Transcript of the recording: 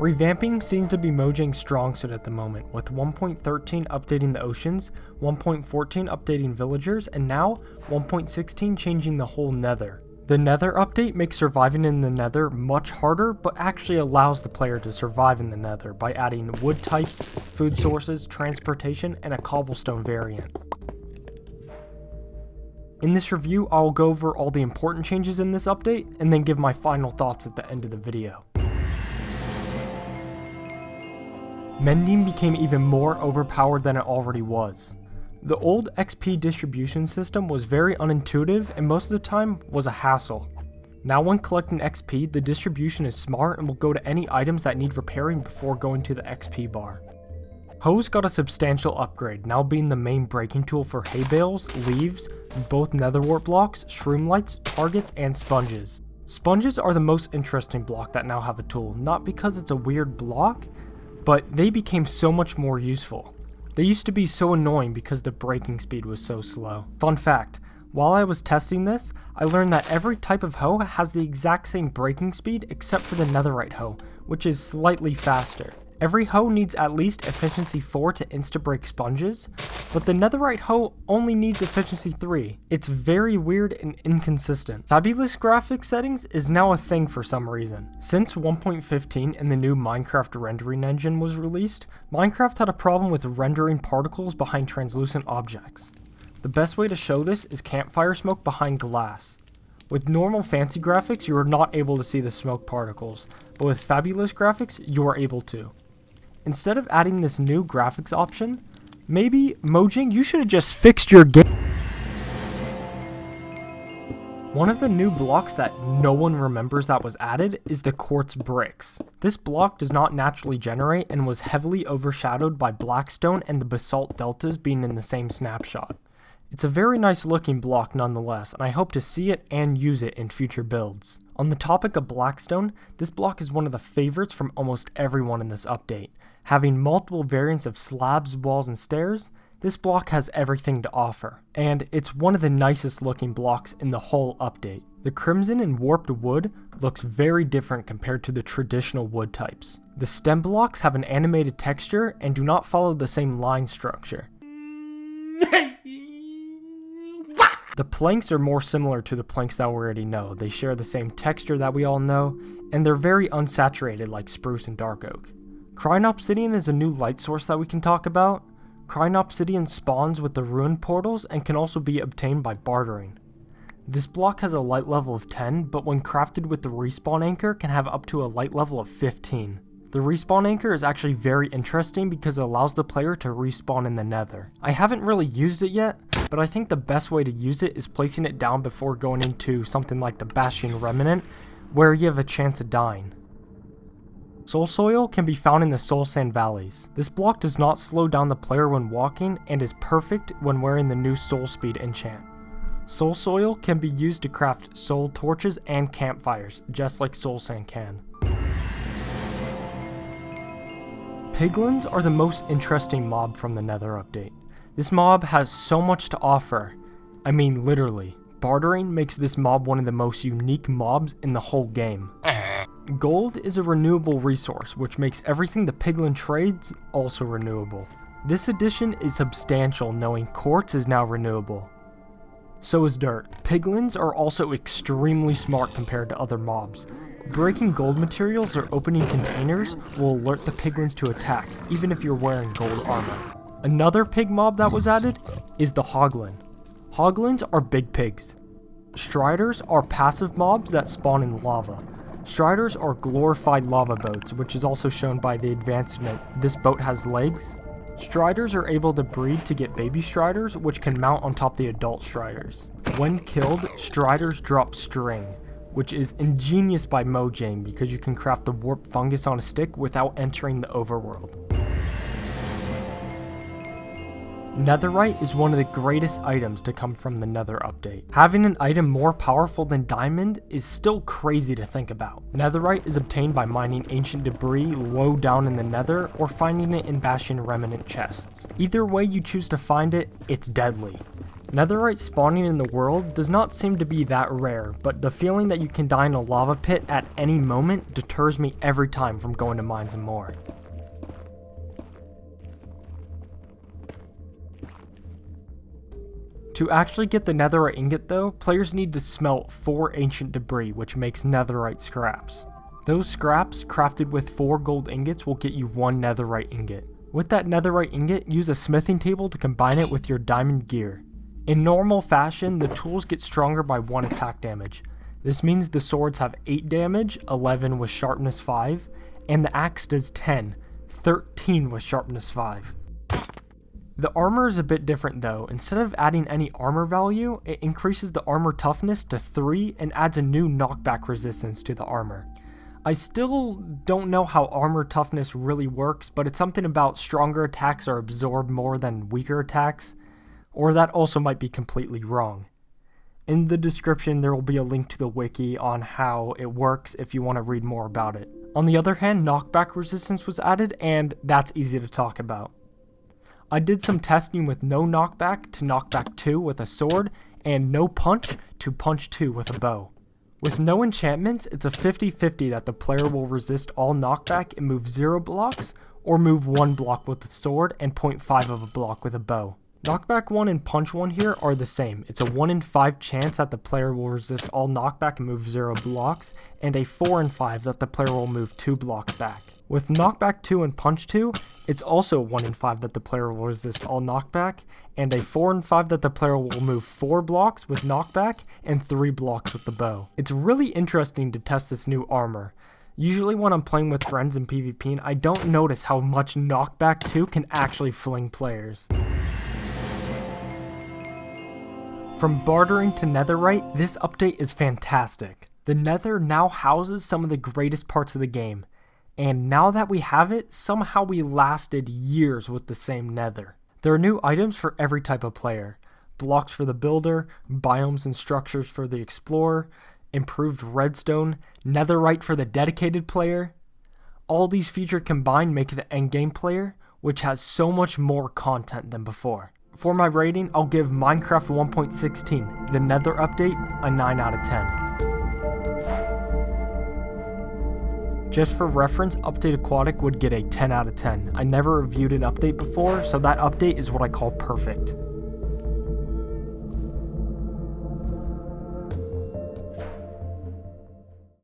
Revamping seems to be Mojang's strong suit at the moment, with 1.13 updating the oceans, 1.14 updating villagers, and now 1.16 changing the whole Nether. The Nether update makes surviving in the Nether much harder, but actually allows the player to survive in the Nether by adding wood types, food sources, transportation, and a cobblestone variant. In this review, I will go over all the important changes in this update, and then give my final thoughts at the end of the video. Mending became even more overpowered than it already was. The old XP distribution system was very unintuitive and most of the time was a hassle. Now when collecting XP, the distribution is smart and will go to any items that need repairing before going to the XP bar. Hoes got a substantial upgrade, now being the main breaking tool for hay bales, leaves, both netherwort blocks, shroomlights, targets, and sponges. Sponges are the most interesting block that now have a tool, not because it's a weird block, but they became so much more useful. They used to be so annoying because the breaking speed was so slow. Fun fact, while I was testing this, I learned that every type of hoe has the exact same breaking speed except for the netherite hoe, which is slightly faster. Every hoe needs at least efficiency 4 to insta-break sponges, but the netherite hoe only needs efficiency 3. It's very weird and inconsistent. Fabulous graphics settings is now a thing for some reason. Since 1.15 and the new Minecraft rendering engine was released, Minecraft had a problem with rendering particles behind translucent objects. The best way to show this is campfire smoke behind glass. With normal fancy graphics, you are not able to see the smoke particles, but with fabulous graphics, you are able to. Instead of adding this new graphics option, maybe, Mojang, you should have just fixed your game. One of the new blocks that no one remembers that was added is the quartz bricks. This block does not naturally generate and was heavily overshadowed by blackstone and the basalt deltas being in the same snapshot. It's a very nice looking block nonetheless, and I hope to see it and use it in future builds. On the topic of blackstone, this block is one of the favorites from almost everyone in this update. Having multiple variants of slabs, walls, and stairs, this block has everything to offer, and it's one of the nicest looking blocks in the whole update. The crimson and warped wood looks very different compared to the traditional wood types. The stem blocks have an animated texture and do not follow the same line structure. The planks are more similar to the planks that we already know. They share the same texture that we all know, and they're very unsaturated like spruce and dark oak. Crying Obsidian is a new light source that we can talk about. Crying Obsidian spawns with the ruin portals and can also be obtained by bartering. This block has a light level of 10, but when crafted with the respawn anchor can have up to a light level of 15. The respawn anchor is actually very interesting because it allows the player to respawn in the Nether. I haven't really used it yet, but I think the best way to use it is placing it down before going into something like the Bastion Remnant, where you have a chance of dying. Soul Soil can be found in the Soul Sand Valleys. This block does not slow down the player when walking and is perfect when wearing the new Soul Speed enchant. Soul Soil can be used to craft soul torches and campfires, just like Soul Sand can. Piglins are the most interesting mob from the Nether update. This mob has so much to offer. I mean literally. Bartering makes this mob one of the most unique mobs in the whole game. Gold is a renewable resource, which makes everything the piglin trades also renewable. This addition is substantial, knowing quartz is now renewable. So is dirt. Piglins are also extremely smart compared to other mobs. Breaking gold materials or opening containers will alert the piglins to attack, even if you're wearing gold armor. Another pig mob that was added is the hoglin. Hoglins are big pigs. Striders are passive mobs that spawn in lava. Striders are glorified lava boats, which is also shown by the advancement this boat has legs. Striders are able to breed to get baby striders, which can mount on top of the adult striders. When killed, striders drop string, which is ingenious by Mojang because you can craft the warp fungus on a stick without entering the overworld. Netherite is one of the greatest items to come from the Nether update. Having an item more powerful than diamond is still crazy to think about. Netherite is obtained by mining ancient debris low down in the Nether or finding it in Bastion Remnant chests. Either way you choose to find it, it's deadly. Netherite spawning in the world does not seem to be that rare, but the feeling that you can die in a lava pit at any moment deters me every time from going to mine some more. To actually get the netherite ingot though, players need to smelt 4 ancient debris, which makes netherite scraps. Those scraps, crafted with 4 gold ingots, will get you 1 netherite ingot. With that netherite ingot, use a smithing table to combine it with your diamond gear. In normal fashion, the tools get stronger by 1 attack damage. This means the swords have 8 damage, 11 with sharpness 5, and the axe does 10, 13 with sharpness 5. The armor is a bit different though. Instead of adding any armor value, it increases the armor toughness to 3 and adds a new knockback resistance to the armor. I still don't know how armor toughness really works, but it's something about stronger attacks are absorbed more than weaker attacks, or that also might be completely wrong. In the description there will be a link to the wiki on how it works if you want to read more about it. On the other hand, knockback resistance was added, and that's easy to talk about. I did some testing with no knockback to knockback 2 with a sword, and no punch to punch 2 with a bow. With no enchantments, it's a 50-50 that the player will resist all knockback and move 0 blocks, or move 1 block with the sword and 0.5 of a block with a bow. Knockback 1 and punch 1 here are the same. It's a 1 in 5 chance that the player will resist all knockback and move 0 blocks, and a 4 in 5 that the player will move 2 blocks back. With knockback 2 and punch 2, it's also 1 in 5 that the player will resist all knockback, and a 4 in 5 that the player will move 4 blocks with knockback and 3 blocks with the bow. It's really interesting to test this new armor. Usually when I'm playing with friends in PvP, I don't notice how much knockback 2 can actually fling players. From bartering to netherite, this update is fantastic. The nether now houses some of the greatest parts of the game, and now that we have it, somehow we lasted years with the same nether. There are new items for every type of player. Blocks for the builder, biomes and structures for the explorer, improved redstone, netherite for the dedicated player. All these features combined make the endgame player, which has so much more content than before. For my rating, I'll give Minecraft 1.16, the Nether update, a 9 out of 10. Just for reference, Update Aquatic would get a 10 out of 10. I never reviewed an update before, so that update is what I call perfect.